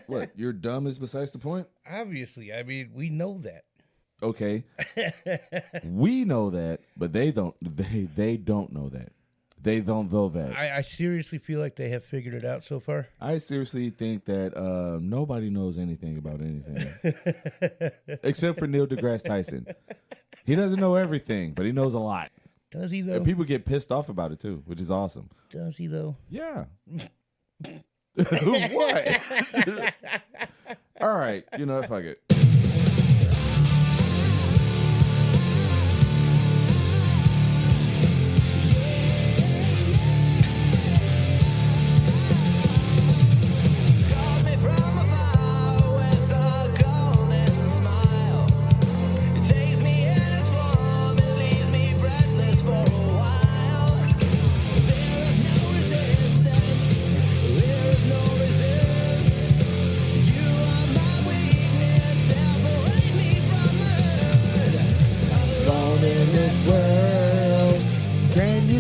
What? You're dumb is besides the point? Obviously. I mean, we know that. Okay. We know that, but they don't know that. They don't know that. I seriously feel like they have figured it out so far. I seriously think that nobody knows anything about anything. Except for Neil deGrasse Tyson. He doesn't know everything, but he knows a lot. Does he, though? And people get pissed off about it, too, which is awesome. Does he, though? Yeah. What? All right. You know, fuck it.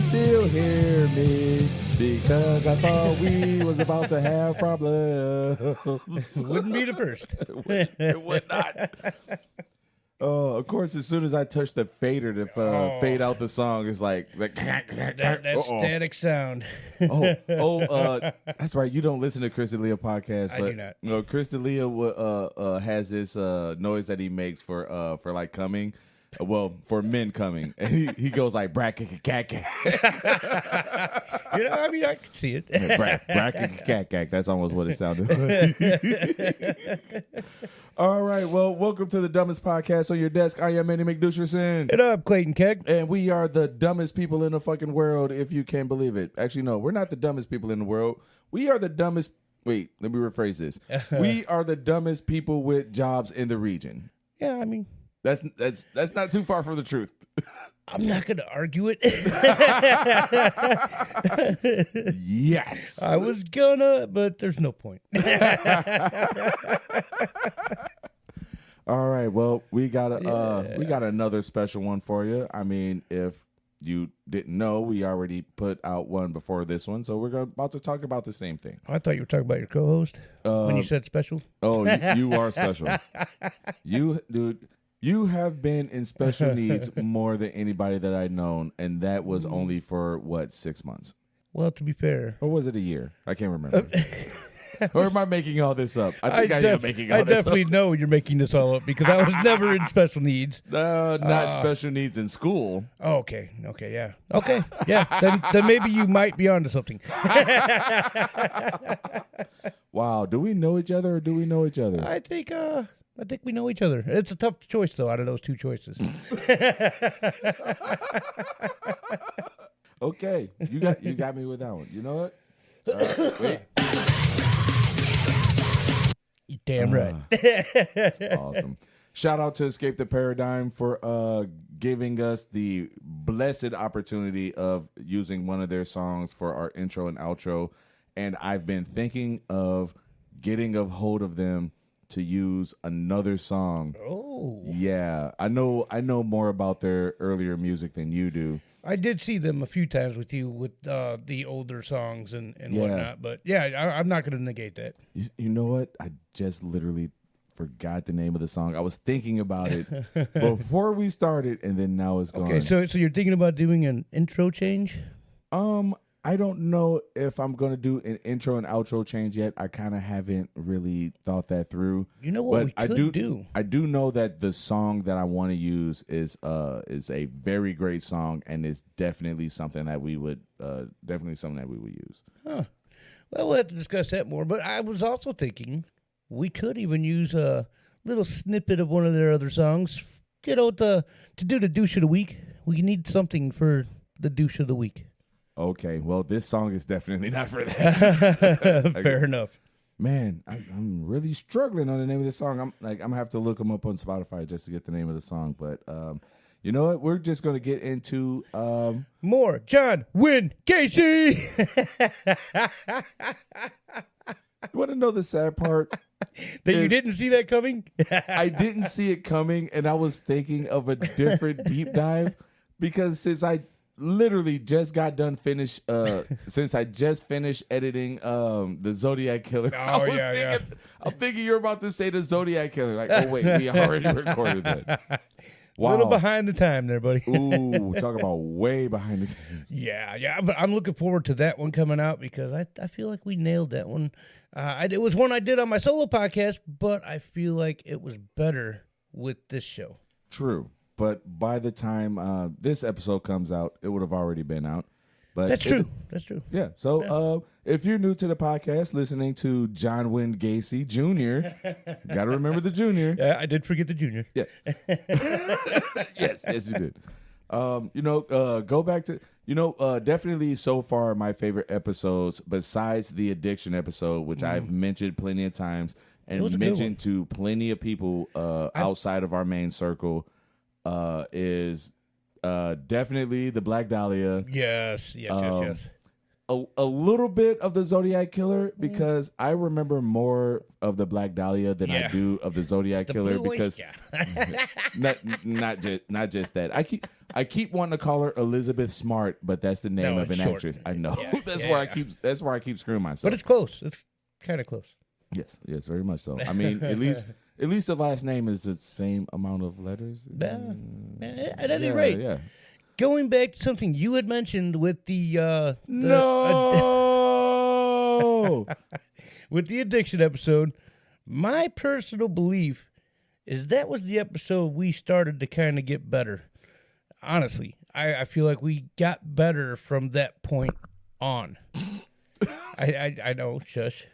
Still hear me because I thought we was about to have problems. Wouldn't be the first. It would not. Oh, of course, as soon as I touch the fader to fade out the song, it's like that static sound. That's right. You don't listen to Chris D'Elia podcast, but I do not. No, Chris D'Elia has this noise that he makes for like coming. Well, for men coming, and he goes like brack-a-cack. You know, I mean, I can see it. Brack-a-cack. That's almost what it sounded like. All right, well, welcome to the dumbest podcast on your desk. I am Manny McDoucherson. And I'm Clayton Keg. And we are the dumbest people in the fucking world, if you can believe it. Actually, no, we're not the dumbest people in the world. We are the dumbest. Wait, let me rephrase this. We are the dumbest people with jobs in the region. Yeah, I mean. That's not too far from the truth. I'm not going to argue it. Yes. I was gonna, but there's no point. All right. Well, we got another special one for you. I mean, if you didn't know, we already put out one before this one, so we're about to talk about the same thing. I thought you were talking about your co-host when you said special. Oh, you are special. Dude. You have been in special needs more than anybody that I've known, and that was only for, 6 months? Well, to be fair. Or was it a year? I can't remember. Or am I making all this up? I think I am making all this up. I definitely know you're making this all up because I was never in special needs. Not special needs in school. Oh, okay, yeah. Okay, yeah. Then maybe you might be onto something. Wow. Do we know each other or do we know each other? I think we know each other. It's a tough choice, though, out of those two choices. Okay, you got me with that one. You know what? Wait. You're damn right. That's awesome. Shout out to Escape the Paradigm for giving us the blessed opportunity of using one of their songs for our intro and outro. And I've been thinking of getting a hold of them to use another song. Oh. Yeah. I know more about their earlier music than you do. I did see them a few times with you with the older songs and whatnot. But yeah, I'm not going to negate that. You know what? I just literally forgot the name of the song. I was thinking about it before we started, and then now it's gone. Okay, so you're thinking about doing an intro change? I don't know if I'm going to do an intro and outro change yet. I kind of haven't really thought that through. You know what we could do? I do know that the song that I want to use is a very great song, and it's definitely something that we would use. Huh. Well, we'll have to discuss that more. But I was also thinking we could even use a little snippet of one of their other songs. You know, to do the douche of the week. We need something for the douche of the week. Okay, well, this song is definitely not for that. Fair enough. Man, I'm really struggling on the name of this song. I'm gonna have to look them up on Spotify just to get the name of the song. But you know what? We're just gonna get into more John Wayne Gacy. You want to know the sad part? That you didn't see that coming? I didn't see it coming, and I was thinking of a different deep dive because since I literally just got done since I just finished editing the Zodiac Killer. Oh, yeah. I'm thinking you're about to say the Zodiac Killer. Like, oh wait, we already recorded that. Wow. A little behind the time there, buddy. Ooh, talk about way behind the time. Yeah, but I'm looking forward to that one coming out because I feel like we nailed that one. It was one I did on my solo podcast, but I feel like it was better with this show. True, but by the time this episode comes out, it would have already been out. But That's true. Yeah. So if you're new to the podcast, listening to John Wayne Gacy Jr., got to remember the Jr. Yeah, I did forget the Junior. Yes. yes, you did. Go back to, definitely so far my favorite episodes, besides the addiction episode, which I've mentioned plenty of times and mentioned to plenty of people outside of our main circle, is definitely the Black Dahlia. Yes. A little bit of the Zodiac Killer, because I remember more of the Black Dahlia than I do of the Zodiac Killer, because not just that. I keep wanting to call her Elizabeth Smart, but that's the name of an actress. I know. That's where I keep screwing myself. But it's close. It's kind of close. Yes, very much so. I mean, at least the last name is the same amount of letters. At any rate. Yeah. Going back to something you had mentioned with the with the addiction episode, my personal belief is that was the episode we started to kind of get better. Honestly, I feel like we got better from that point on. I know, shush.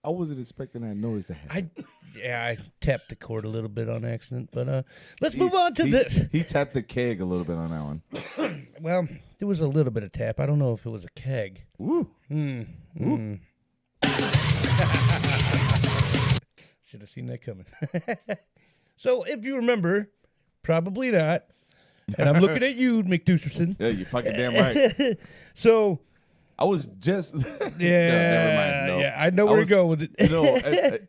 I wasn't expecting that noise to happen. I tapped the cord a little bit on accident, but let's move on to this. He tapped the keg a little bit on that one. Well, there was a little bit of tap. I don't know if it was a keg. Woo. Should have seen that coming. So, if you remember, probably not, and I'm looking at you, McDoucherson. Yeah, you fucking damn right. So, I was just yeah, no, never mind. No. Yeah, I know where to go with it.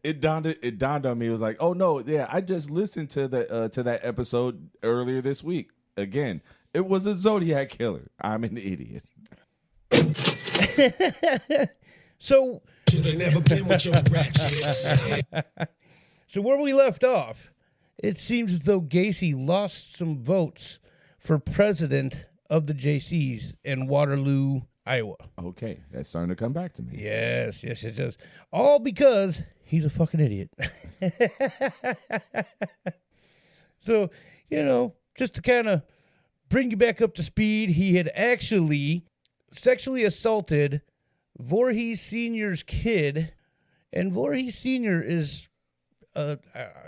It dawned on me. It was like, oh no, yeah, I just listened to that episode earlier this week. Again, it was a Zodiac Killer. I'm an idiot. So, never been with your ratchet. So where we left off, it seems as though Gacy lost some votes for president of the JCs in Waterloo, Iowa. Okay, that's starting to come back to me. Yes, it does. All because he's a fucking idiot. So, just to kind of bring you back up to speed, he had actually sexually assaulted Voorhees Sr.'s kid, and Voorhees Sr. is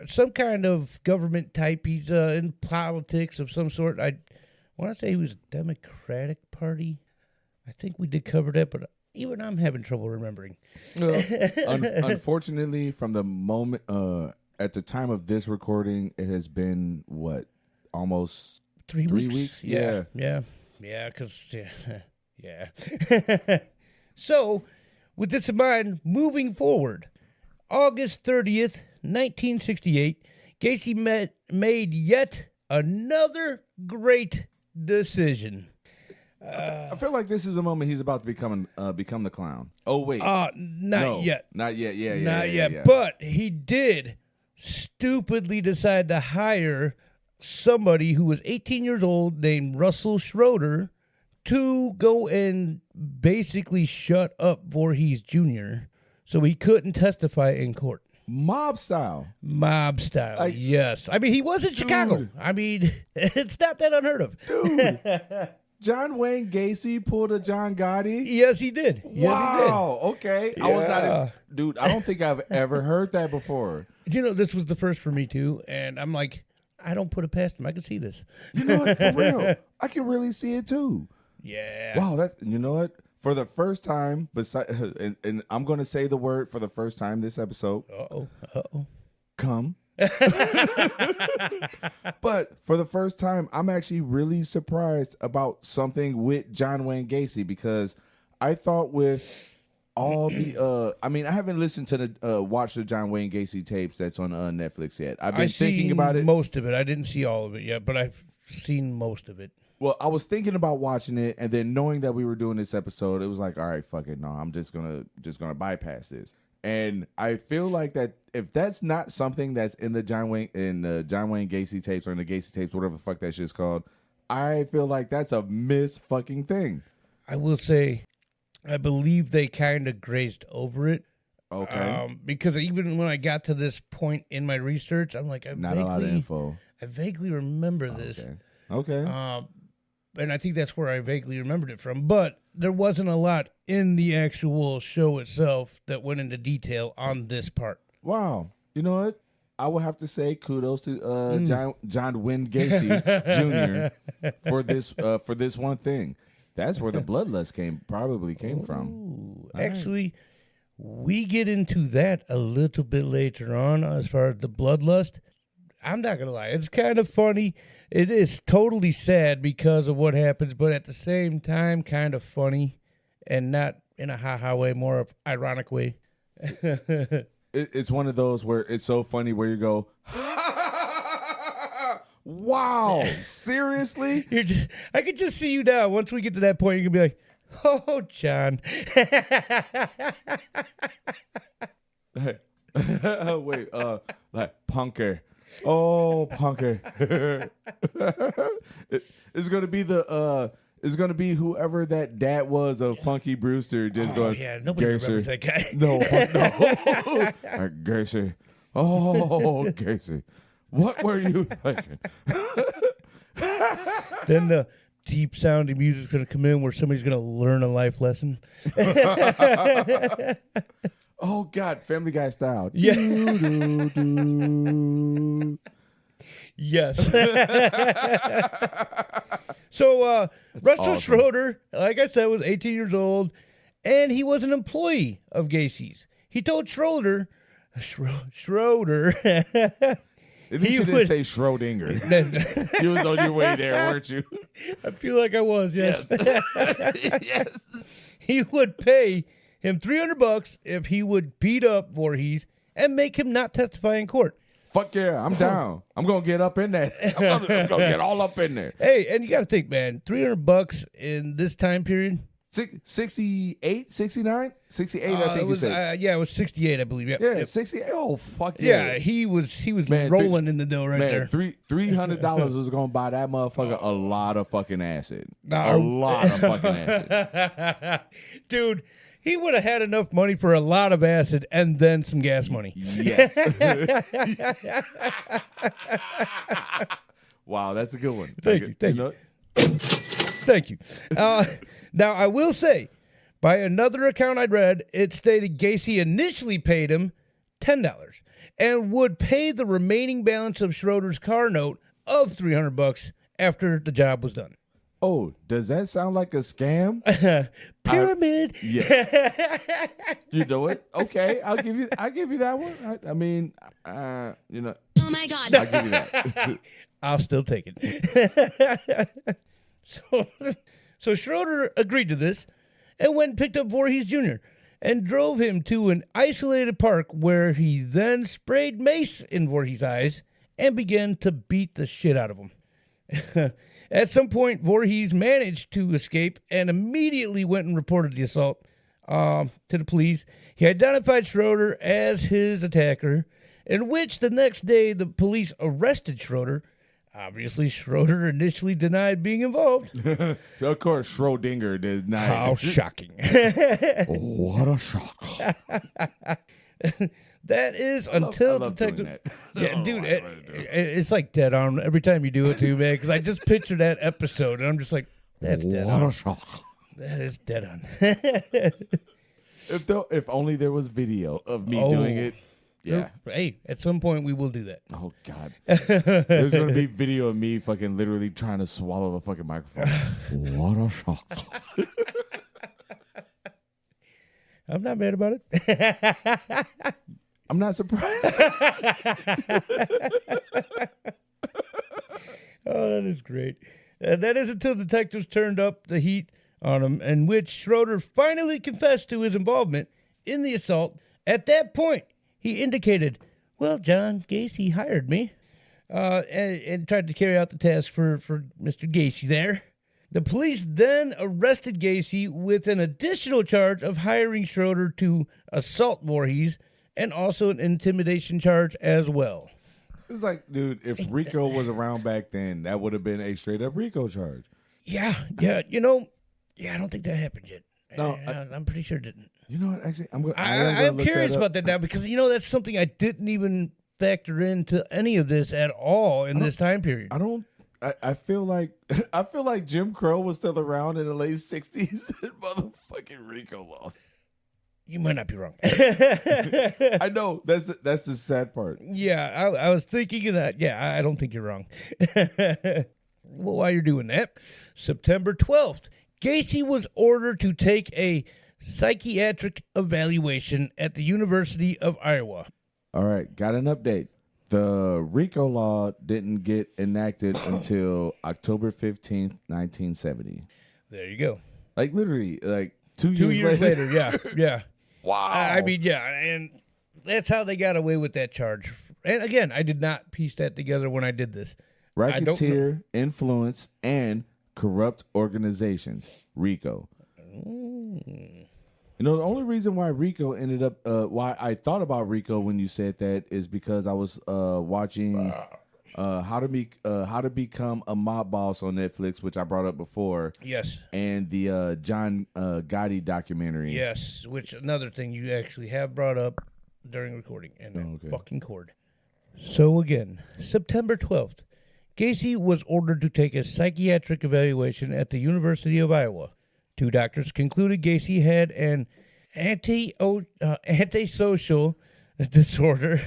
some kind of government type. He's in politics of some sort. I want to say he was Democratic Party. I think we did cover that, but even I'm having trouble remembering. Unfortunately, from the moment at the time of this recording, it has been almost 3 weeks. Yeah. Because yeah. So, with this in mind, moving forward, August 30th, 1968, Gacy made yet another great decision. I feel like this is the moment he's about to become the clown. Oh wait, not yet. Not yet. Yeah, not yet. Yeah. But he did stupidly decide to hire somebody who was 18 years old named Russell Schroeder to go and basically shut up Voorhees Jr. so he couldn't testify in court. Mob style. Yes. I mean, he was in Chicago. I mean, it's not that unheard of. Dude. John Wayne Gacy pulled a John Gotti? Yes, he did. Wow. Okay. Yeah. I was not dude, I don't think I've ever heard that before. This was the first for me too, and I'm like, I don't put it past him. I can see this. You know what? For real. I can really see it too. Yeah. Wow, you know what? For the first time, and I'm going to say the word for the first time this episode. Uh-oh. Come. But for the first time, I'm actually really surprised about something with John Wayne Gacy, because I thought with all the I haven't listened to the watch the John Wayne Gacy tapes that's on Netflix yet. I've been thinking about it. Most of it. I didn't see all of it yet, but I've seen most of it. Well, I was thinking about watching it, and then knowing that we were doing this episode, it was like, all right, fuck it, no, I'm just gonna bypass this. And I feel like that if that's not something that's in the John Wayne Gacy tapes or in the Gacy tapes, whatever the fuck that shit's called, I feel like that's a miss fucking thing. I will say, I believe they kind of grazed over it. Okay. Because even when I got to this point in my research, I'm like, Not a lot of info. I vaguely remember this. Okay. And I think that's where I vaguely remembered it from. But there wasn't a lot in the actual show itself that went into detail on this part. Wow. You know what? I will have to say kudos to John Wayne Gacy Jr. for this one thing. That's where the bloodlust probably came from. Actually, we get into that a little bit later on as far as the bloodlust. I'm not going to lie. It's kind of funny. It is totally sad because of what happens, but at the same time, kind of funny and not in a ha-ha way, more of ironic way. It's one of those where it's so funny where you go, wow, seriously? I could just see you now. Once we get to that point, you can be like, oh, John. Wait, like punker. Oh, punker. It's gonna be it's gonna be whoever that dad was of Punky Brewster just going, yeah, nobody remembers that guy. No, no. Gacy. Oh, Gacy. What were you thinking? Then the deep sounding music's gonna come in where somebody's gonna learn a life lesson. Oh God, Family Guy style. Yeah. Yes. So Russell awesome. Schroeder, like I said, was 18 years old, and he was an employee of Gacy's. He told Schroeder. At least you didn't say Schrodinger. You was on your way there, weren't you? I feel like I was, yes. Yes. He would pay him $300 if he would beat up Voorhees and make him not testify in court. Fuck yeah, I'm down. I'm going to get up in there. I'm going to get all up in there. Hey, and you got to think, man, $300 in this time period. 68, 69? 68, I think you said. Yeah, it was 68, I believe. Yep. Yeah, 68. Oh, fuck yeah. Yeah, he was Man, rolling in the dough right there. $300 was going to buy that motherfucker a lot of fucking acid. Nah, a lot of fucking acid. Dude, he would have had enough money for a lot of acid and then some gas money. Yes. Wow, that's a good one. Thank you. Thank you. Now, I will say, by another account I'd read, it stated Gacy initially paid him $10 and would pay the remaining balance of Schroeder's car note of $300 after the job was done. Oh, does that sound like a scam? Pyramid. Yeah. You know it? Okay, I'll give you that one. I mean, you know. Oh my God. I'll give you that. I'll still take it. So Schroeder agreed to this and went and picked up Voorhees Jr. and drove him to an isolated park where he then sprayed mace in Voorhees' eyes and began to beat the shit out of him. At some point, Voorhees managed to escape and immediately went and reported the assault to the police. He identified Schroeder as his attacker, in which the next day the police arrested Schroeder. Obviously, Schroeder initially denied being involved. Of course, Schrodinger did not. How shocking. What a shock. That is until I love Detective. doing that. Yeah, dude, it's like dead on every time you do it too, man. Because I just picture that episode and I'm just like, that's dead on. What a shock. That is dead on. If only there was video of me doing it. Yeah. Hey, at some point we will do that. Oh, God. There's going to be video of me fucking literally trying to swallow the fucking microphone. What a shock. I'm not mad about it. I'm not surprised. Oh, that is great. That is until detectives turned up the heat on him, in which Schroeder finally confessed to his involvement in the assault. At that point, he indicated, well, John Gacy hired me. and tried to carry out the task for Mr. Gacy there. The police then arrested Gacy with an additional charge of hiring Schroeder to assault Voorhees and also an intimidation charge as well. It's like, dude, if Rico was around back then, that would have been a straight up Rico charge. Yeah, I don't think that happened yet. No, I'm pretty sure it didn't. You know what? Actually, I'm curious about that now because that's something I didn't even factor into any of this at all in this time period. I feel like Jim Crow was still around in the late 60s and motherfucking Rico lost. You might not be wrong. I know that's the sad part. Yeah, I was thinking of that. Yeah, I don't think you're wrong. Well, while you're doing that, September 12th, Gacy was ordered to take a psychiatric evaluation at the University of Iowa. All right, got an update. The RICO law didn't get enacted until October 15th, 1970. There you go. Like literally, like 2 years, 2 years later. Yeah. Wow. I mean, yeah, and that's how they got away with that charge. And again, I did not piece that together when I did this. Racketeer, influence, and corrupt organizations. RICO. You know, the only reason why RICO ended up, why I thought about RICO when you said that is because I was watching How to Become a Mob Boss on Netflix, which I brought up before. Yes. And the John Gotti documentary. Yes, which another thing you actually have brought up during recording, and fucking cord. So again, September 12th, Gacy was ordered to take a psychiatric evaluation at the University of Iowa. 2 doctors concluded Gacy had an antisocial disorder.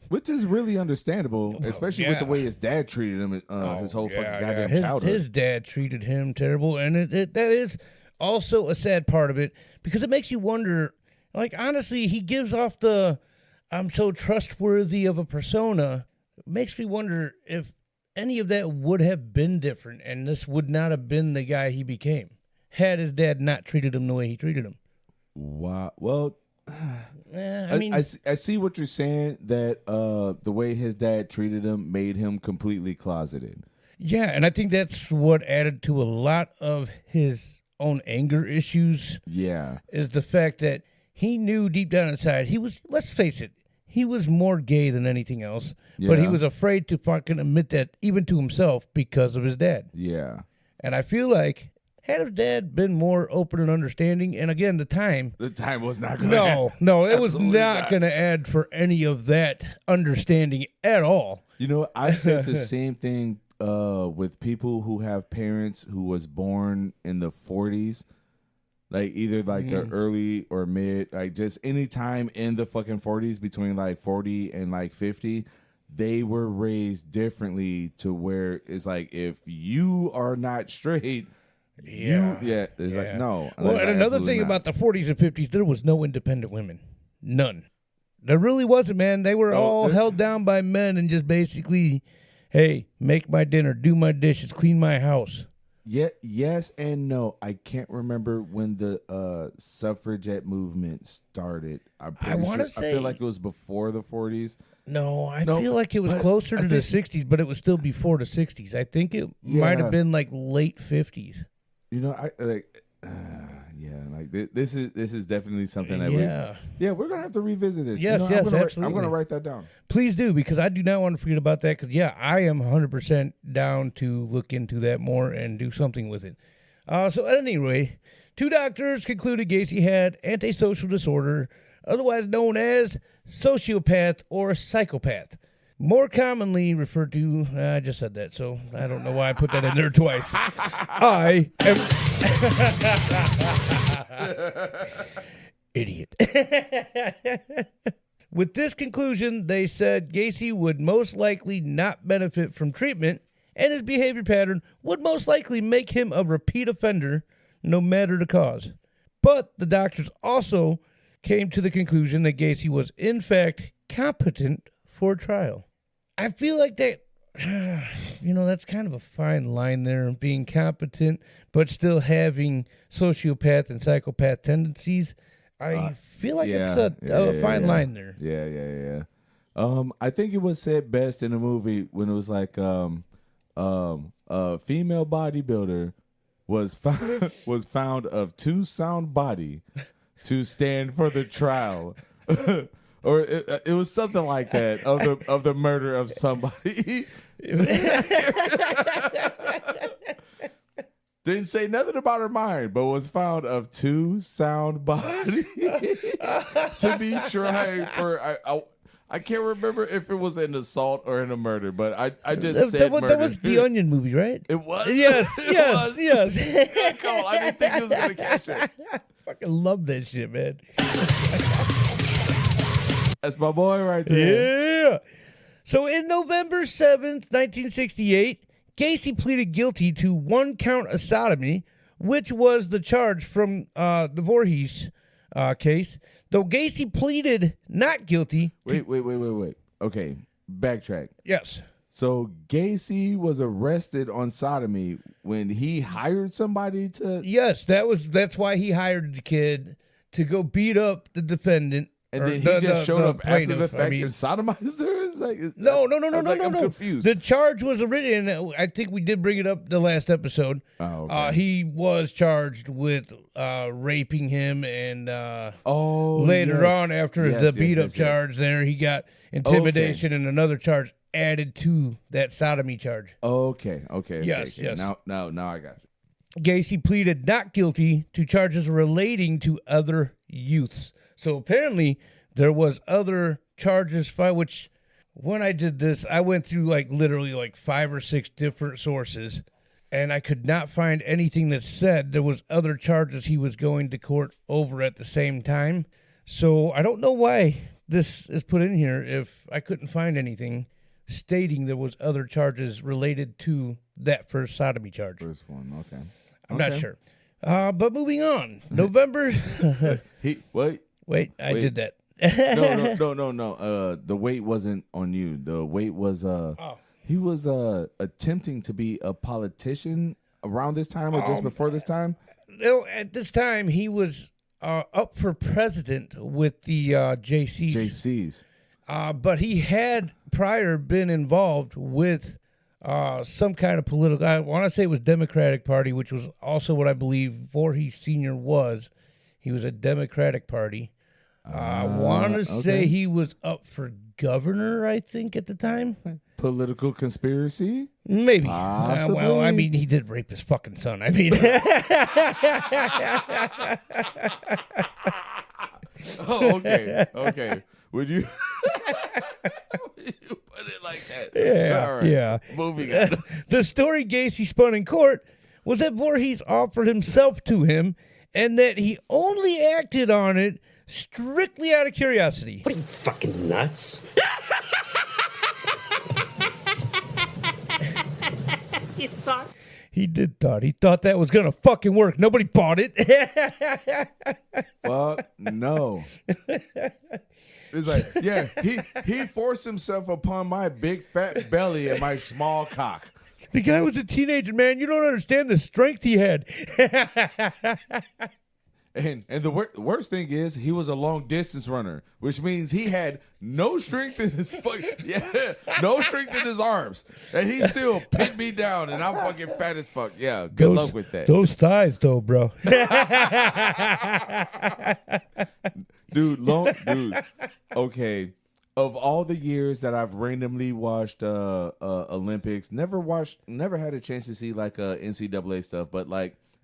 Which is really understandable, especially with the way his dad treated him his whole fucking goddamn childhood. His dad treated him terrible, and that is also a sad part of it, because it makes you wonder, like, honestly, he gives off the, I'm so trustworthy of a persona. It makes me wonder if any of that would have been different, and this would not have been the guy he became, had his dad not treated him the way he treated him. Wow. Well, I mean, I see what you're saying, that the way his dad treated him made him completely closeted. Yeah, and I think that's what added to a lot of his own anger issues. Yeah. Is the fact that he knew deep down inside he was, let's face it, he was more gay than anything else, but he was afraid to fucking admit that even to himself because of his dad. Yeah. And I feel like had his dad been more open and understanding, and again, the time was not going to add. No, it was not going to add for any of that understanding at all. You know, I said the same thing with people who have parents who was born in the 40s. Like either like the early or mid, like just any time in the fucking 40s between like 40 and like 50, they were raised differently to where it's like if you are not straight, it's like no. Well, like, and another thing about the 40s and 50s, there was no independent women. None. There really wasn't, man. They were all held down by men and just basically, hey, make my dinner, do my dishes, clean my house. Yeah, yes and no. I can't remember when the suffragette movement started. I want to say, I feel like it was before the 40s. No, I feel like it was closer to the 60s, but it was still before the 60s. I think it might have been like late 50s. You know, this is definitely something that we're gonna have to revisit this. Yes, absolutely. I'm gonna write that down. Please do, because I do not want to forget about that. Because I am 100% down to look into that more and do something with it. So anyway, 2 doctors concluded Gacy had antisocial disorder, otherwise known as sociopath or psychopath. More commonly referred to, I just said that, so I don't know why I put that in there twice. I am... Idiot. With this conclusion, they said Gacy would most likely not benefit from treatment, and his behavior pattern would most likely make him a repeat offender, no matter the cause. But the doctors also came to the conclusion that Gacy was, in fact, competent for trial. I feel like that, that's kind of a fine line there, being competent, but still having sociopath and psychopath tendencies. I feel like it's a fine line there. Yeah. I think it was said best in the movie when it was like a female bodybuilder was found of too sound body to stand for the trial. Or it was something like that of the murder of somebody. Didn't say nothing about her mind, but was found of too sound body to be tried for. I can't remember if it was an assault or in a murder, but I just said murder. That was the Onion movie, right? It was. Yes, It yes, was. yes. Good call. I didn't think it was gonna catch it. Fucking love that shit, man. That's my boy right there. Yeah. So in November 7th, 1968, Gacy pleaded guilty to 1 count of sodomy, which was the charge from the Voorhees case. Though Gacy pleaded not guilty. Wait. Okay, backtrack. Yes. So Gacy was arrested on sodomy when he hired somebody to. Yes, that's why he hired the kid to go beat up the defendant. And then he just showed up after the fact and sodomized her? No. I'm confused. The charge was written, I think we did bring it up the last episode. Oh, okay. He was charged with raping him, and later yes. on, after the beat-up charge there, he got intimidation and another charge added to that sodomy charge. Okay. Yes. Now I got you. Gacy pleaded not guilty to charges relating to other youths. So apparently there was other charges by which when I did this, I went through literally 5 or 6 different sources, and I could not find anything that said there was other charges he was going to court over at the same time. So I don't know why this is put in here if I couldn't find anything stating there was other charges related to that first sodomy charge. First one, okay. I'm not sure. But moving on. November... Wait, I did that. No. The weight wasn't on you. The weight was he was attempting to be a politician around this time or just before this time. No, at this time he was up for president with the JCs. But he had prior been involved with some kind of political. I want to say it was Democratic Party, which was also what I believe Voorhees Sr. was. He was a Democratic Party. I want to say he was up for governor, I think, at the time. Political conspiracy? Maybe. Possibly. Well, I mean, he did rape his fucking son. I mean. Okay. Would you put it like that? Yeah. All right. Yeah. Moving on. The story Gacy spun in court was that Voorhees offered himself to him and that he only acted on it strictly out of curiosity. What are you, fucking nuts? You thought? He did thought. He thought that was going to fucking work. Nobody bought it. Fuck no. It's like, yeah, he forced himself upon my big fat belly and my small cock. The guy was a teenager, man. You don't understand the strength he had. And the worst thing is he was a long distance runner, which means he had no strength in his no strength in his arms, and he still pinned me down, and I'm fucking fat as fuck. Yeah, good luck with that, those thighs, though, bro. dude. Okay, of all the years that I've randomly watched Olympics, never had a chance to see NCAA stuff, but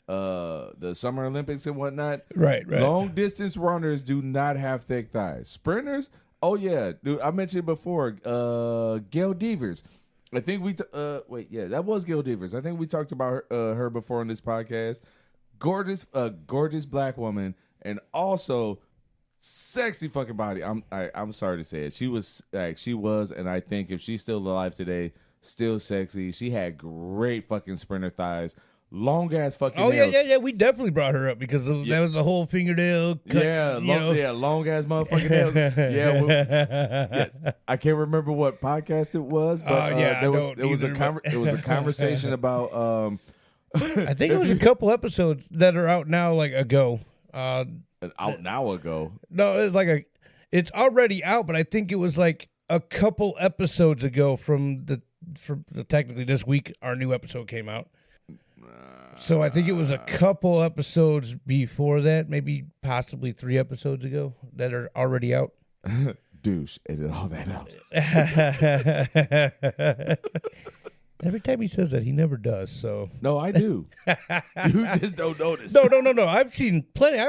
the Summer Olympics and whatnot. Right. Long distance runners do not have thick thighs. Sprinters, oh yeah, dude. I mentioned before, Gail Devers. I think that was Gail Devers. I think we talked about her before on this podcast. Gorgeous black woman, and also sexy fucking body. I'm sorry to say it. She was, and I think if she's still alive today, still sexy. She had great fucking sprinter thighs. Long ass fucking nails. Yeah. We definitely brought her up because that was the whole fingernail cut. Long ass motherfucking nails. Yes. I can't remember what podcast it was, but it was a conversation about. I think it was a couple episodes that are out now, ago. Out now ago. No, it's it's already out, but I think it was a couple episodes ago technically this week, our new episode came out. So I think it was a couple episodes before that, maybe possibly 3 episodes ago that are already out. Douche, edit all that out. Every time he says that, he never does. So No, I do. You just don't notice. No. I've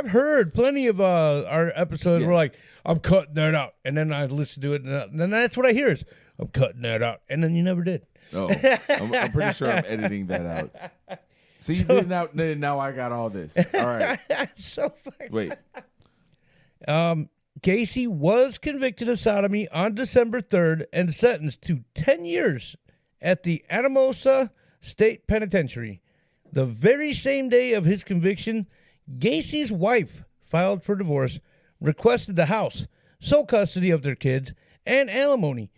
heard plenty of our episodes where like, I'm cutting that out. And then I listen to it, and then that's what I hear is, I'm cutting that out. And then you never did. No, I'm pretty sure I'm editing that out. See, now I got all this. All right. So funny. Wait. Gacy was convicted of sodomy on December 3rd and sentenced to 10 years at the Anamosa State Penitentiary. The very same day of his conviction, Gacy's wife filed for divorce, requested the house, sole custody of their kids, and alimony.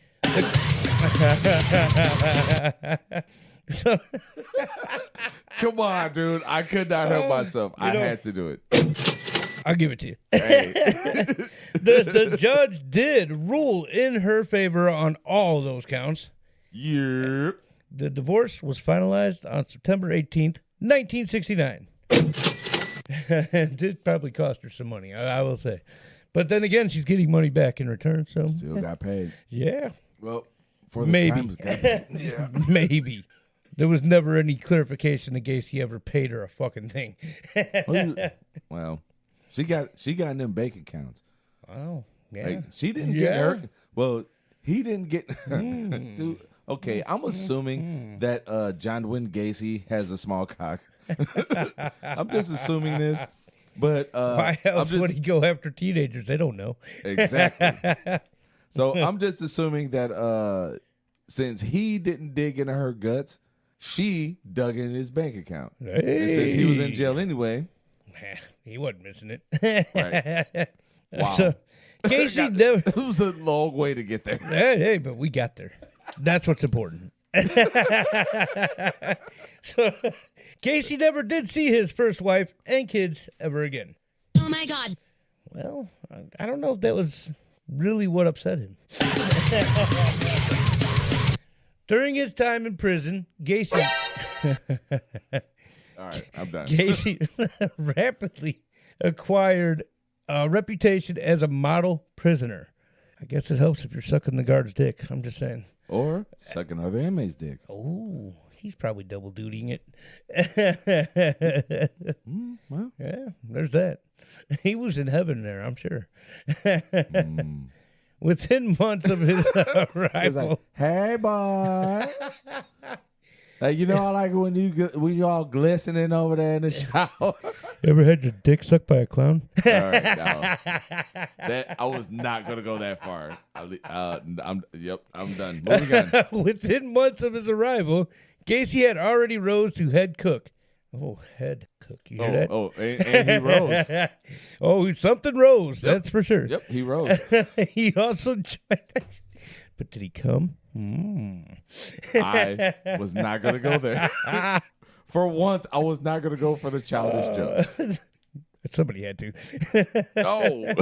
Come on, dude. I could not help myself. I had to do it. I'll give it to you. Hey. The judge did rule in her favor on all those counts. Yep. The divorce was finalized on September 18th, 1969. This probably cost her some money, I will say. But then again, she's getting money back in return. So Still got paid. Yeah. Well, for the Maybe. times got paid. Yeah. Maybe. There was never any clarification that Gacy ever paid her a fucking thing. Well, she got in them bank accounts. Oh, yeah. Like, she didn't get hurt. Well, he didn't get Dude, okay, I'm assuming that John Wayne Gacy has a small cock. I'm just assuming this. But why else would he go after teenagers? They don't know. Exactly. So I'm just assuming that since he didn't dig into her guts, she dug in his bank account. Hey. And since he was in jail anyway. He wasn't missing it. Right. Wow. So, Gacy never. It was a long way to get there. Hey, but we got there. That's what's important. So, Gacy never did see his first wife and kids ever again. Oh my God. Well, I don't know if that was really what upset him. During his time in prison, Gacy... All right, I'm done. Gacy rapidly acquired a reputation as a model prisoner. I guess it helps if you're sucking the guard's dick. I'm just saying. Or sucking other inmates' dick. Oh, he's probably double dutying it. Well, Yeah, there's that. He was in heaven there, I'm sure. Within months of his it's arrival. like, hey, boy. Like, you know, I like it when you all glistening over there in the shower. Ever had your dick sucked by a clown? All right, no. I was not gonna go that far. I'm done. Moving on. Within months of his arrival, Gacy had already rose to head cook. Oh, head cook. You hear that? Oh, and he rose. Oh, something rose. Yep. That's for sure. Yep, he rose. He also joined. But did he come? I was not gonna go there. For once, I was not gonna go for the childish joke. Somebody had to. No.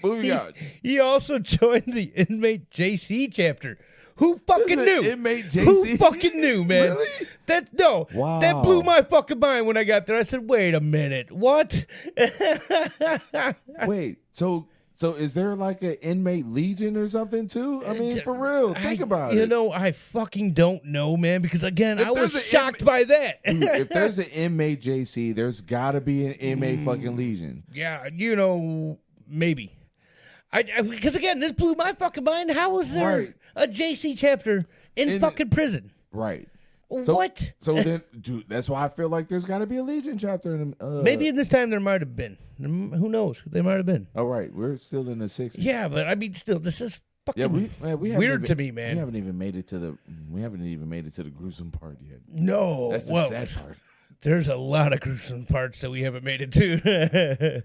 Moving on. He also joined the inmate JC chapter. Who fucking knew? Inmate JC? Who fucking knew, man? Really? Wow. That blew my fucking mind when I got there. I said, wait a minute. What? Wait, so is there like an inmate legion or something too? I mean, for real, think about it. You know, I fucking don't know, man, because again, I was shocked by that. Dude, if there's an inmate JC, there's got to be an inmate fucking legion. Yeah, you know, maybe. Because again, this blew my fucking mind. How was there a JC chapter in fucking prison? Right. What? So then, dude, that's why I feel like there's got to be a legion chapter in Maybe in this time there might have been. Who knows? They might have been. Oh, right. We're still in the 60s. Yeah, but I mean, still, this is fucking we weird to me, man. We haven't even made it to the gruesome part yet. No, that's the sad part. There's a lot of gruesome parts that we haven't made it to.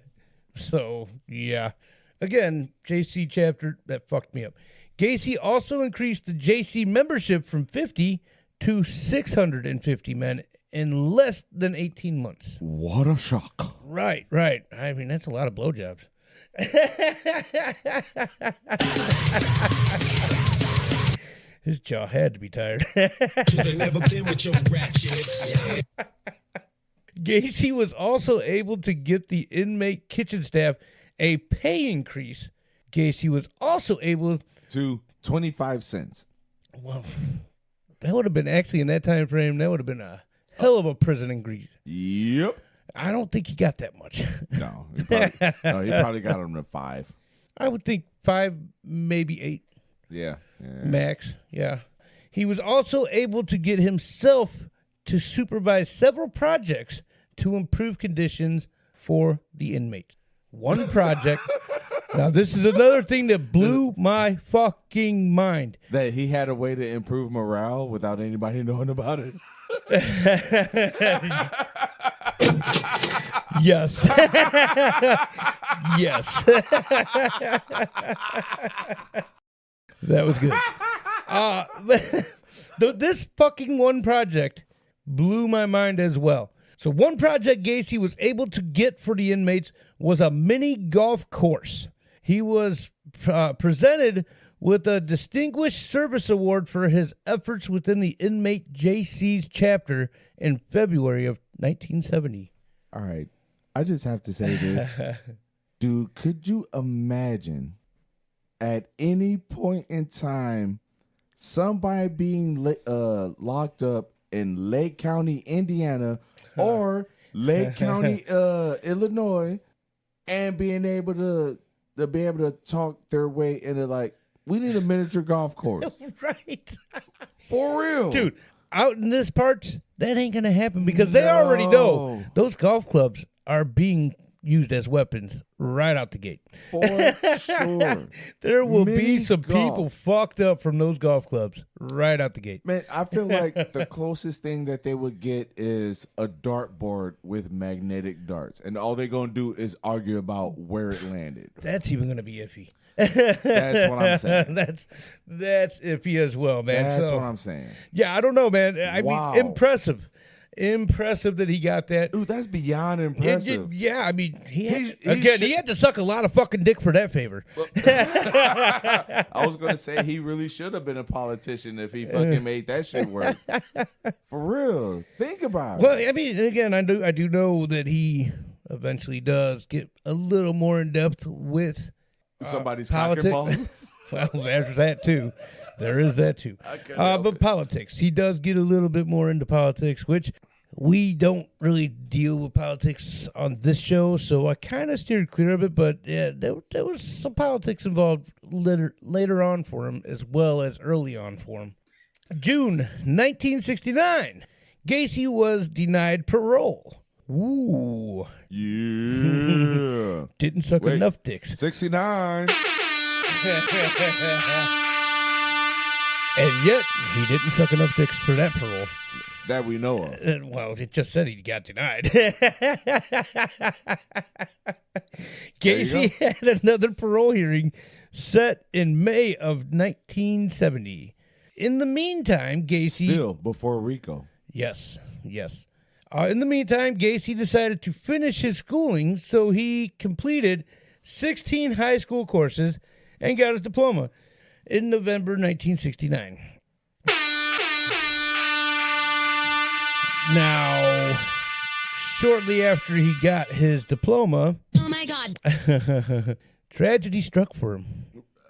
So yeah, again, JC chapter that fucked me up. Gacy also increased the JC membership from 50 to 650 men in less than 18 months. What a shock. Right. I mean, that's a lot of blowjobs. y'all had to be tired. Should've never been with your ratchets. Gacy was also able to get the inmate kitchen staff a pay increase. Gacy was also able to 25 cents. Well, that would have been actually in that time frame. That would have been a hell of a prison increase. Yep. I don't think he got that much. No, he probably got him to 5. I would think 5, maybe 8. Yeah. Max. Yeah. He was also able to get himself to supervise several projects to improve conditions for the inmates. One project. Now, this is another thing that blew my fucking mind. That he had a way to improve morale without anybody knowing about it. Yes. Yes. That was good. This fucking one project blew my mind as well. So one project Gacy was able to get for the inmates was a mini golf course. He was presented with a Distinguished Service Award for his efforts within the inmate JC's chapter in February of 1970. All right. I just have to say this. Dude, could you imagine at any point in time somebody being locked up in Lake County, Indiana, or Lake County, Illinois, and being able to talk their way into, like, we need a miniature golf course. Right. For real. Dude, out in this part, that ain't going to happen because they already know those golf clubs are being used as weapons right out the gate. For sure. There will be Mini some golf. people fucked up from those golf clubs right out the gate. Man, I feel like the closest thing that they would get is a dartboard with magnetic darts. And all they're going to do is argue about where it landed. That's even going to be iffy. That's what I'm saying. That's iffy as well, man. That's what I'm saying. Yeah, I don't know, man. I Wow. mean, impressive that he got that. Dude, that's beyond impressive. Yeah, I mean, he He had to suck a lot of fucking dick for that favor. I was going to say he really should have been a politician if he fucking made that shit work. For real. Think about Well, it. I mean, again, I do know that he eventually does get a little more in depth with Somebody's politics. cock and balls. Well, there's that too. There is that too. couldn't help But it. politics, he does get a little bit more into politics, which we don't really deal with politics on this show, so I kind of steered clear of it. But yeah, there was some politics involved later on for him, as well as early on for him. June 1969, Gacy was denied parole. Ooh, Yeah. didn't suck Wait. enough dicks. 69. And yet, he didn't suck enough dicks for that parole. That we know of. Well, it just said he got denied. Gacy had another parole hearing set in May of 1970. In the meantime, Gacy... Still before Rico. Yes. In the meantime, Gacy decided to finish his schooling, so he completed 16 high school courses and got his diploma in November 1969. Now, shortly after he got his diploma, Oh my God. tragedy struck for him.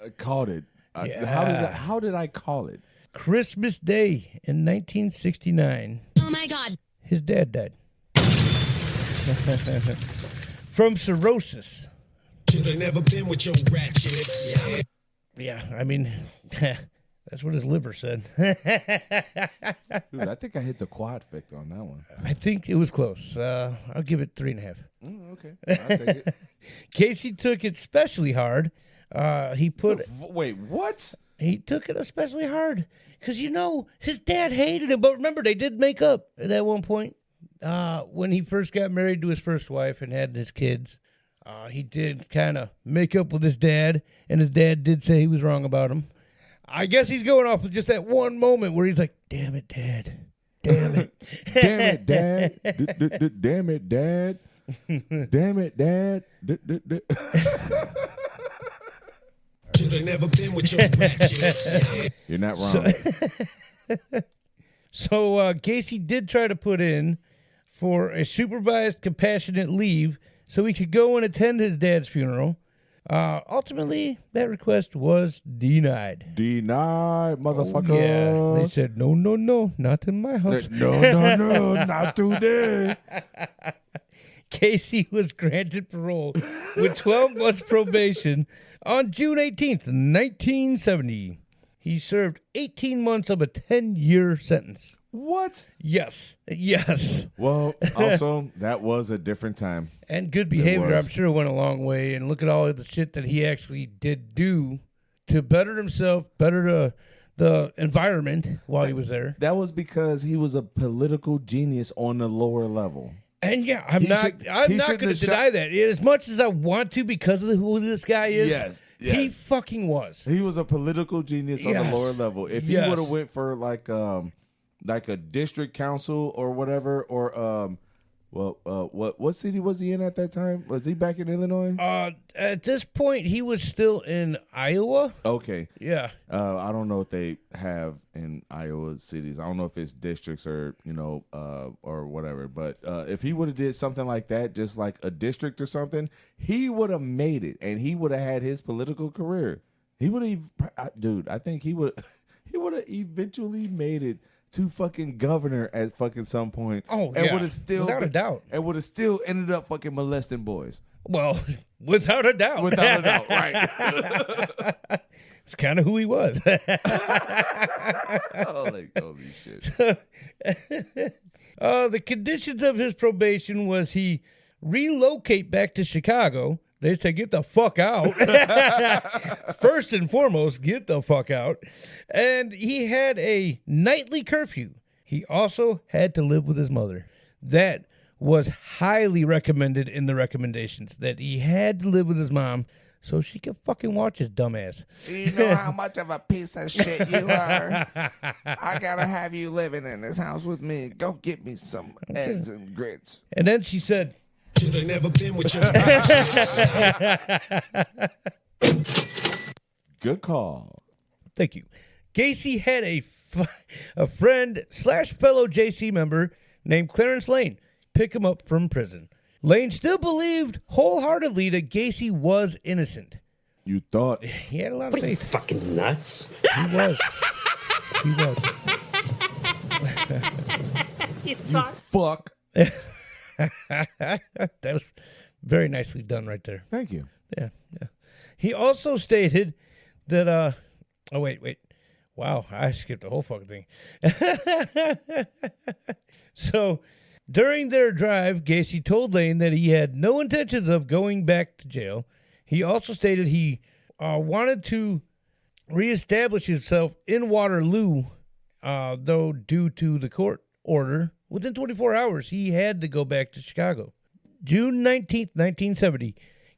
I called it. Yeah. How did I call it? Christmas Day in 1969. Oh my God. His dad died. From cirrhosis. Should've never been with your ratchets. Yeah, I mean, that's what his liver said. Dude, I think I hit the quad factor on that one. I think it was close. I'll give it 3.5. Okay. I'll take it. Casey took it especially hard. He What? took it especially hard because, his dad hated him. But remember, they did make up at that one point when he first got married to his first wife and had his kids. He did kind of make up with his dad, and his dad did say he was wrong about him. I guess he's going off with just that one moment where he's like, damn it, Dad. Damn it. Damn it, Dad. Damn it, Dad. Damn it, Dad. Should've Should've never been with your ratchet. You're not wrong. So Gacy did try to put in for a supervised compassionate leave so he could go and attend his dad's funeral. Ultimately, that request was denied. Denied, motherfucker. Oh, yeah, they said, no, not in my house. No, not today. Gacy was granted parole with 12 months probation on June 18th, 1970. He served 18 months of a 10-year sentence. What? Yes. Well, also, that was a different time. And good behavior, was. I'm sure, went a long way. And look at all of the shit that he actually did do to better himself, better the environment while he was there. That was because he was a political genius on the lower level. And yeah, I'm He not shouldn't going have to deny that. As much as I want to because of who this guy is, Yes. he fucking was. He was a political genius on the Yes. lower level. If he Yes. would have went for like a district council or whatever, or what city was he in at that time? Was he back in Illinois? At this point, he was still in Iowa. Okay. Yeah. I don't know what they have in Iowa cities. I don't know if it's districts or or whatever. But if he would have did something like that, just like a district or something, he would have made it, and he would have had his political career. He would have, dude. I think he would have eventually made it to fucking governor at fucking some point. Oh, and yeah. would have still Without a doubt. and would have still ended up fucking molesting boys. Well, without a doubt. Without a doubt, right? It's kind of who he was. holy shit. The conditions of his probation was he relocate back to Chicago. They said, get the fuck out. First and foremost, get the fuck out. And he had a nightly curfew. He also had to live with his mother. That was highly recommended in the recommendations, that he had to live with his mom so she could fucking watch his dumbass. You know how much of a piece of shit you are? I gotta have you living in this house with me. Go get me some eggs and grits. And then she said, Should've never been with your ratchet. Good call. thank you. Gacy had a friend / fellow JC member named Clarence Lane pick him up from prison. Lane still believed wholeheartedly that Gacy was innocent. You thought. He had a lot of faith. Fucking nuts. He was. Fuck. That was very nicely done right there. Thank you. Yeah. He also stated that, oh, wait. Wow, I skipped the whole fucking thing. So, during their drive, Gacy told Lane that he had no intentions of going back to jail. He also stated he wanted to reestablish himself in Waterloo, though due to the court order, within 24 hours, he had to go back to Chicago. June 19th, 1970,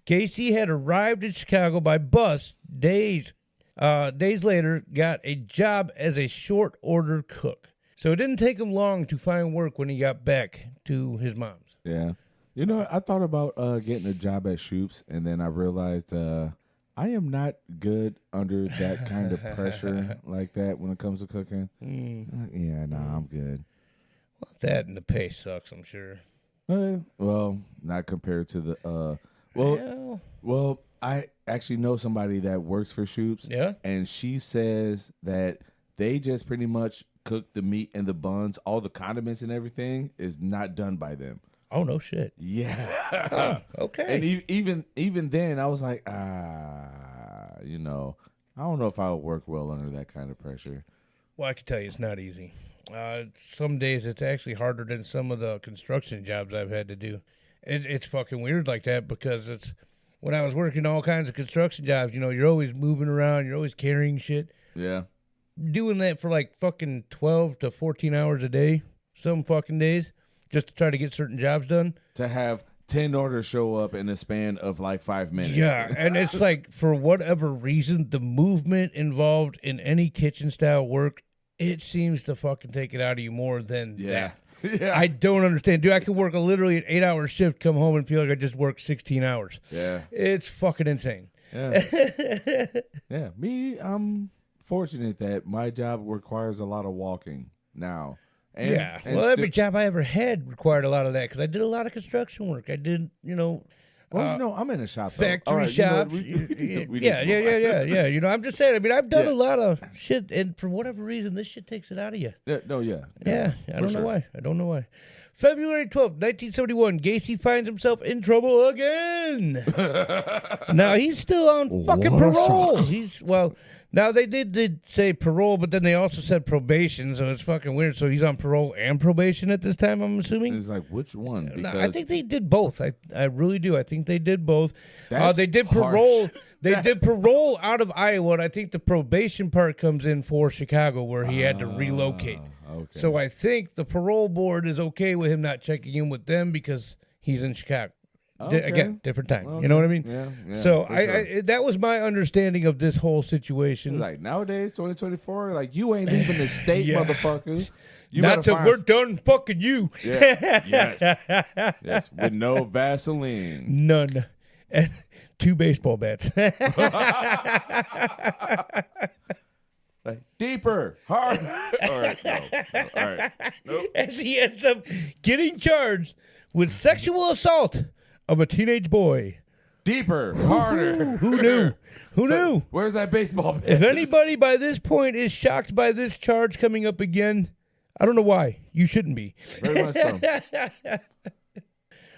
Gacy had arrived in Chicago by bus. Days later, got a job as a short order cook. So it didn't take him long to find work when he got back to his mom's. Yeah. You know, I thought about getting a job at Shoop's, and then I realized I am not good under that kind of pressure like that when it comes to cooking. Yeah, nah, I'm good. Well, that and the pay sucks, I'm sure. Well, not compared to the Well, well, I actually know somebody that works for Shoop's. Yeah? And she says that they just pretty much cook the meat and the buns. All the condiments and everything is not done by them. oh, no shit. Yeah. Okay. And even then, I was like, you know, I don't know if I would work well under that kind of pressure. Well, I can tell you it's not easy. Some days it's actually harder than some of the construction jobs I've had to do. It's fucking weird like that because it's when I was working all kinds of construction jobs, you know, you're always moving around, you're always carrying shit. Yeah. Doing that for like fucking 12 to 14 hours a day, some fucking days, just to try to get certain jobs done. To have 10 orders show up in a span of like 5 minutes. Yeah, and it's like for whatever reason, the movement involved in any kitchen style work, it seems to fucking take it out of you more than that. Yeah. I don't understand. Dude, I could work literally an 8-hour shift, come home and feel like I just worked 16 hours. Yeah. It's fucking insane. Yeah. Yeah. Me, I'm fortunate that my job requires a lot of walking now. And, Yeah. and Well, every still- job I ever had required a lot of that because I did a lot of construction work. I did, well, I'm in a shop. Though. factory All right, you know what? shops. We need to move on. Yeah. I'm just saying. I mean, I've done Yeah. a lot of shit, and for whatever reason, this shit takes it out of you. Yeah, Yeah, I for don't sure. know why. I don't know why. February 12th, 1971, Gacy finds himself in trouble again. Now, he's still on fucking What a parole. shock. Now they did say parole, but then they also said probation, so it's fucking weird. So he's on parole and probation at this time, I'm assuming? It's like, which one? No, Because I think they did both. I really do. I think they did both. That's They did harsh. parole. They did parole out of Iowa, and I think the probation part comes in for Chicago, where he had to relocate. okay. So I think the parole board is okay with him not checking in with them because he's in Chicago. Okay. Again, different time. Okay. You know what I mean? Yeah, So for I sure. that was my understanding of this whole situation. Like nowadays, 2024, like you ain't leaving the state, Yeah. motherfucker. You not better till find we're done fucking you. Yeah. Yes, with no Vaseline. None. And 2 baseball bats. Like deeper, harder. All right, no. All right, nope. As he ends up getting charged with sexual assault of a teenage boy. Deeper, harder. Who knew? Who So, knew? Where's that baseball bat? If anybody by this point is shocked by this charge coming up again, I don't know why. You shouldn't be. Very much so.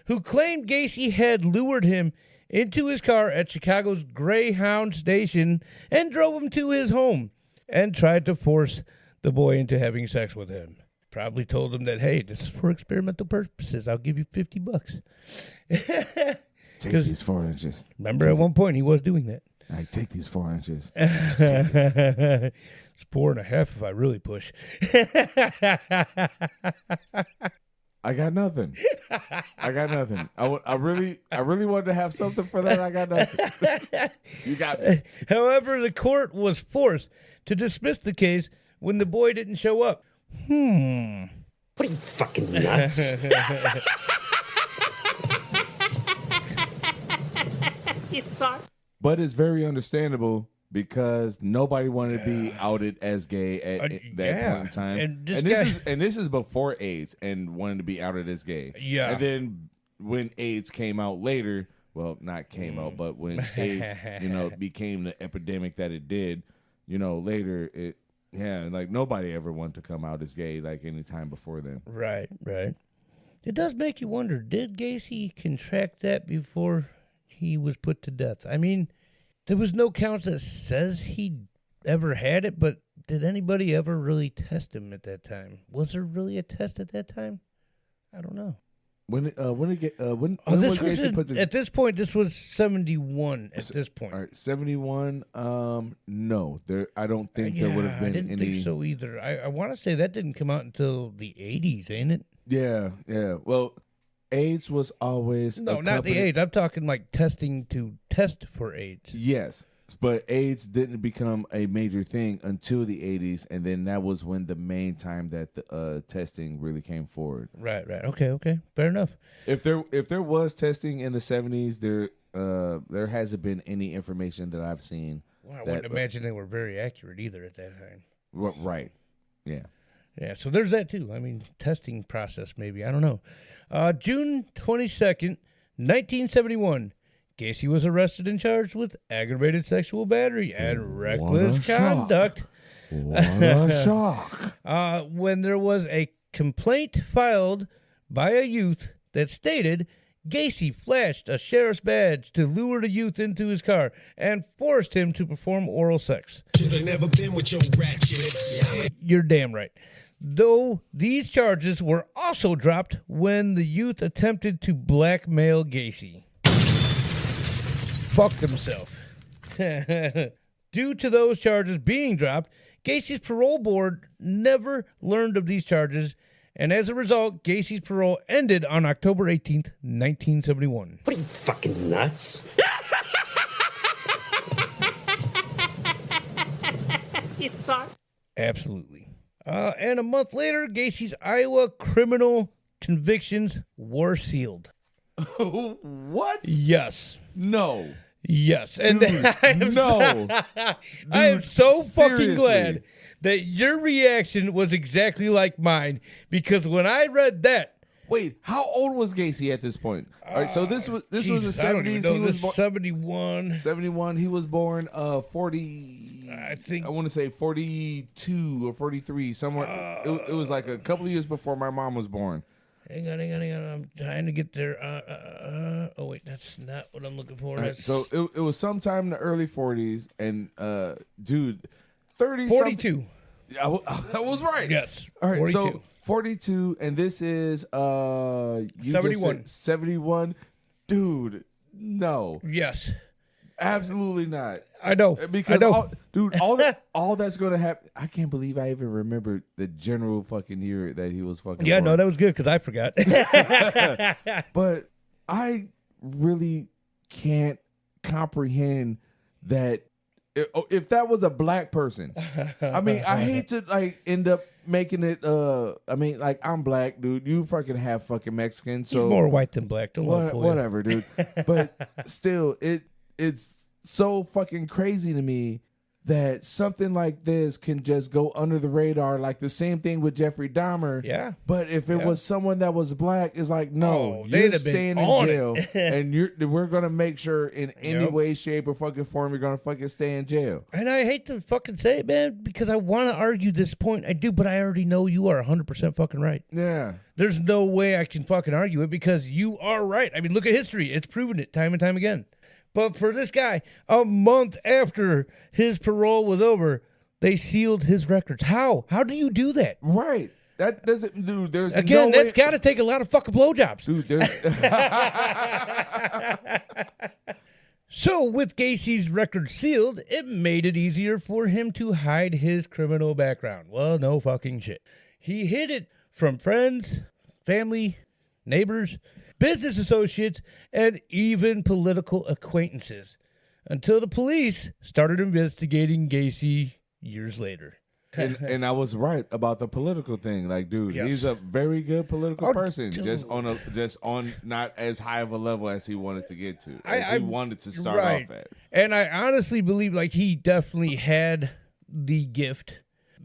Who claimed Gacy had lured him into his car at Chicago's Greyhound station and drove him to his home and tried to force the boy into having sex with him. Probably told him that, hey, this is for experimental purposes. I'll give you $50. Take these 4 inches. Remember, at one point, he was doing that. I take these 4 inches. It's 4.5 if I really push. I got nothing. I really wanted to have something for that. I got nothing. You got me. However, the court was forced to dismiss the case when the boy didn't show up. What are you fucking nuts? But it's very understandable because nobody wanted to be outed as gay at that yeah. point in time. And And this this is before AIDS and wanted to be outed as gay. Yeah. And then when AIDS came out later, well, not came out, but when AIDS, became the epidemic that it did, later like nobody ever wanted to come out as gay like any time before then. Right. It does make you wonder, did Gacy contract that before he was put to death? I mean, there was no counts that says he ever had it, but did anybody ever really test him at that time? Was there really a test at that time? I don't know. When was Gacy put to At this point, this was 71 at this point. All right, 71. No, I don't think there would have been I didn't any. think so either. I want to say that didn't come out until the 80s, ain't it? Yeah. Well, AIDS was always No, not the AIDS. I'm talking like testing to test for AIDS. Yes, but AIDS didn't become a major thing until the 80s, and then that was when the main time that the testing really came forward. Right. Okay. Fair enough. If there was testing in the 70s, there hasn't been any information that I've seen. Well, I wouldn't imagine they were very accurate either at that time. Right. Yeah. Yeah, so there's that too. I mean, testing process maybe. I don't know. June 22nd, 1971, Gacy was arrested and charged with aggravated sexual battery and reckless conduct. What a shock. When there was a complaint filed by a youth that stated Gacy flashed a sheriff's badge to lure the youth into his car and forced him to perform oral sex. Should've never been with your ratchet. You're damn right. Though these charges were also dropped when the youth attempted to blackmail Gacy. Fucked himself. Due to those charges being dropped, Gacy's parole board never learned of these charges, and as a result, Gacy's parole ended on October 18th, 1971. What are you fucking nuts? Absolutely. And a month later, Gacy's Iowa criminal convictions were sealed. What? Yes. No. Yes, and Dude, no. I am so fucking seriously. glad that your reaction was exactly like mine, because when I read that, Wait, how old was Gacy at this point? All right, so this was the Jesus, I don't even 70s. know. He was This is 71. 71. He was born 40. I think I want to say 42 or 43 somewhere. It was like a couple of years before my mom was born. Hang on. I'm trying to get there. Oh wait, that's not what I'm looking for. All right, That's so it was sometime in the early 40s, and dude, 30 42. I was right. Yes. All right, 42. so 42, and this is you just 71. said 71, dude. No, Yes, absolutely not. I know. Because I know. all that's gonna happen. I can't believe I even remembered the general fucking year that he was fucking. Yeah, born. no, that was good because I forgot. But I really can't comprehend that if that was a black person. I mean, I hate to like end up making it. I mean, like I'm black, dude. You fucking have fucking Mexican, so He's more white than black. Don't let it fool you. whatever, dude. But still, it's so fucking crazy to me that something like this can just go under the radar, like the same thing with Jeffrey Dahmer. Yeah. But if it was someone that was black, it's like, no, Oh, they'd you're have been staying in on jail, it. and we're gonna make sure in any Yep. way, shape, or fucking form you're gonna fucking stay in jail. And I hate to fucking say it, man, because I want to argue this point. I do, but I already know you are 100% fucking right. Yeah. There's no way I can fucking argue it because you are right. I mean, look at history. It's proven it time and time again. But for this guy, a month after his parole was over, they sealed his records. How? How do you do that? Right. That doesn't, dude. There's Again, no that's way. got to take a lot of fucking blowjobs. Dude, there's. So, with Gacy's record sealed, it made it easier for him to hide his criminal background. Well, no fucking shit. He hid it from friends, family, neighbors, business associates, and even political acquaintances until the police started investigating Gacy years later. and I was right about the political thing. Like, dude, Yes. he's a very good political Oh, person. dude. Just on not as high of a level as he wanted to get to. As I he wanted to start right. off at. And I honestly believe like he definitely had the gift,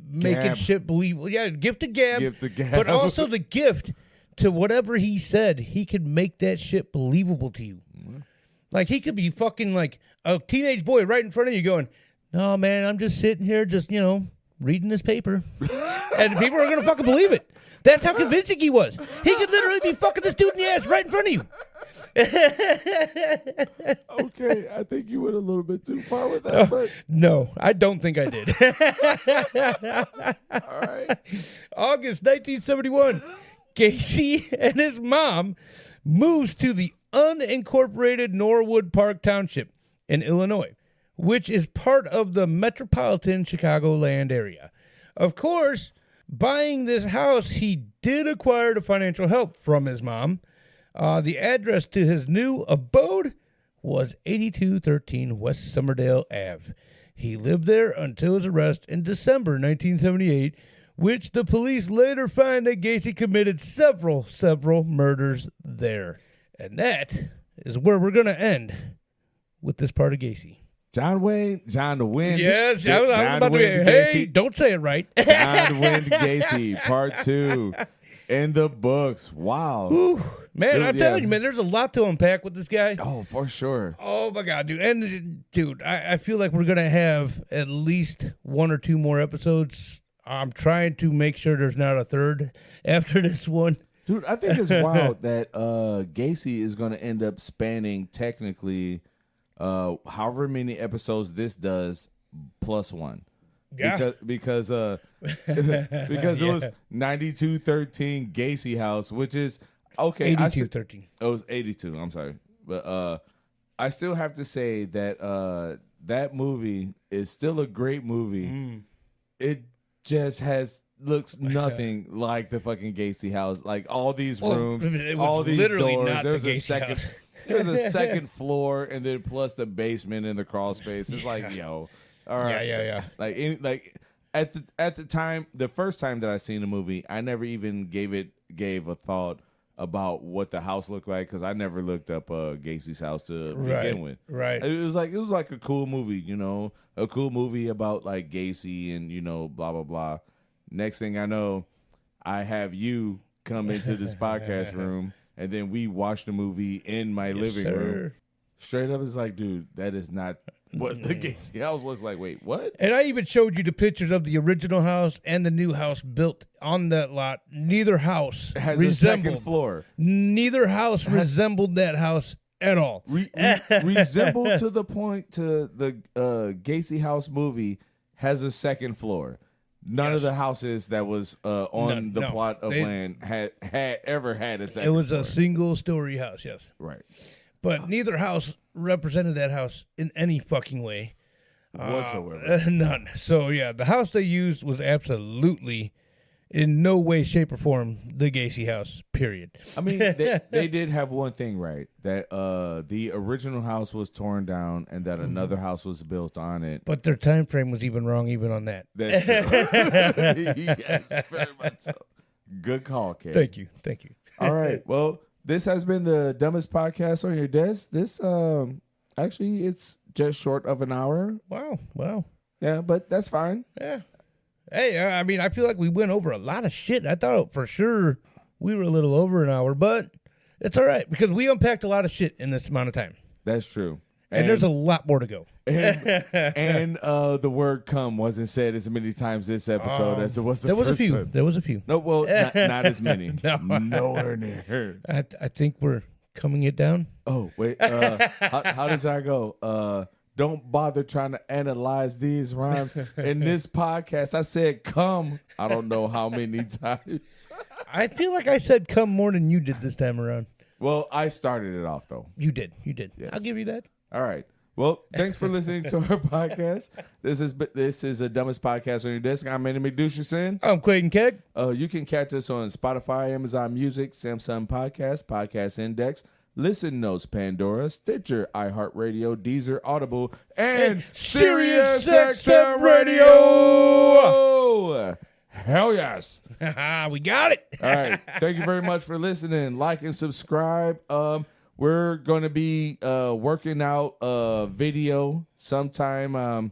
making Gab. shit believable. Yeah, gift of gab, Gift of gab. but also the gift to whatever he said. He could make that shit believable to you. Mm-hmm. Like he could be fucking like a teenage boy right in front of you, going, "No, man, I'm just sitting here, just reading this paper," and people are gonna fucking believe it. That's how convincing he was. He could literally be fucking this dude in the ass right in front of you. Okay, I think you went a little bit too far with that, but No, I don't think I did. all right. August 1971, Gacy and his mom moves to the unincorporated Norwood Park Township in Illinois, which is part of the metropolitan Chicagoland area. Of course, buying this house, he did acquire the financial help from his mom. The address to his new abode was 8213 West Somerdale Ave. He lived there until his arrest in December 1978, which the police later find that Gacy committed several murders there. And that is where we're going to end with this part of Gacy. John Wayne Yes, I was about to say, hey, don't say it right. John Wayne Gacy, part 2. In the books. Wow. Whew. Man, Dude, I'm telling you, man, there's a lot to unpack with this guy. Oh, for sure. Oh, my God, dude. And, dude, I feel like we're going to have at least 1 or 2 more episodes. I'm trying to make sure there's not a third after this one. Dude, I think it's wild that Gacy is going to end up spanning technically however many episodes this does plus 1. Yeah. Because it was 9213 Gacy House, which is okay. 8213. It was 82. I'm sorry, but I still have to say that that movie is still a great movie. It just looks nothing like the fucking Gacy House. Like all these rooms, it was all these literally doors. not There's the a Gacy second. house. There's a second floor, and then plus the basement and the crawl space. It's like, yo, all right, Yeah. Like at the time, the first time that I seen the movie, I never even gave a thought about what the house looked like because I never looked up Gacy's house to begin with. Right. It was like a cool movie, a cool movie about like Gacy and blah blah blah. Next thing I know, I have you come into this podcast room, and then we watch the movie in my living room. Straight up, it's like, dude, that is not what the Gacy house looks like. Wait, what? And I even showed you the pictures of the original house and the new house built on that lot. Neither house Has a second floor. Neither house resembled that house at all. Resembled to the point to the Gacy house movie has a second floor. None of the houses that was on the plot of land had ever had a second. It was floor. a single-story house, yes. Right. But neither house represented that house in any fucking way. Whatsoever. None. So, yeah, the house they used was absolutely in no way, shape, or form the Gacy house, period. I mean, they did have one thing right, that the original house was torn down and that another house was built on it. But their time frame was even wrong even on that. That's true. Yes, very much so. Good call, Kate. Thank you. All right. Well, this has been the dumbest podcast on your desk. This actually it's just short of an hour. Wow. Yeah, but that's fine. Yeah. Hey, I mean, I feel like we went over a lot of shit. I thought for sure we were a little over an hour, but it's all right because we unpacked a lot of shit in this amount of time. That's true. And there's a lot more to go. And the word "come" wasn't said as many times this episode as it was the first time. There was a few. No, well, not as many. No. Nowhere near. I think we're coming it down. Oh, wait. How does that go? Don't bother trying to analyze these rhymes. In this podcast, I said come. I don't know how many times. I feel like I said come more than you did this time around. Well, I started it off, though. You did. Yes. I'll give you that. All right. Well, thanks for listening to our podcast. This is the dumbest podcast on your desk. I'm Andy McDouche. I'm Clayton Keg. You can catch us on Spotify, Amazon Music, Samsung Podcast, Podcast Index, Listen Notes, Pandora, Stitcher, iHeartRadio, Deezer, Audible, and Sirius XM Radio. Hell yes. We got it. All right. Thank you very much for listening. Like and subscribe. We're going to be working out a video sometime.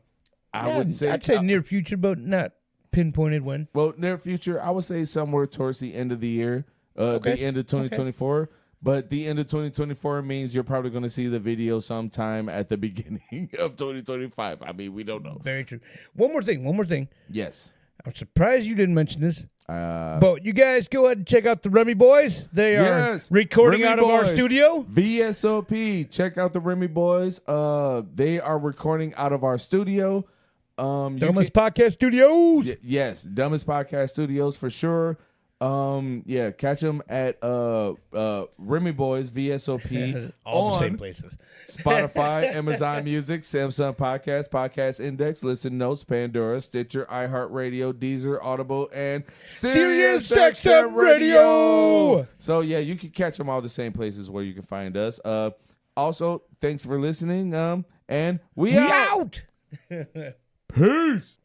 I'd say near future, but not pinpointed when. Well, near future, I would say somewhere towards the end of the year, the end of 2024. Okay. But the end of 2024 means you're probably going to see the video sometime at the beginning of 2025. I mean, we don't know. Very true. One more thing. Yes. I'm surprised you didn't mention this. But you guys go ahead and check out the Remy Boys. They are recording Remy out of our studio. VSOP. Check out the Remy Boys. They are recording out of our studio. Dumbest Podcast Studios. Yes, Dumbest Podcast Studios for sure. Catch them at Remy Boys VSOP all on the same places. Spotify, Amazon Music, Samsung Podcast, Podcast Index, Listen Notes, Pandora, Stitcher, iHeartRadio, Deezer, Audible, and Sirius XM Radio. So yeah, you can catch them all the same places where you can find us. Also, thanks for listening. And we out. Out. Peace.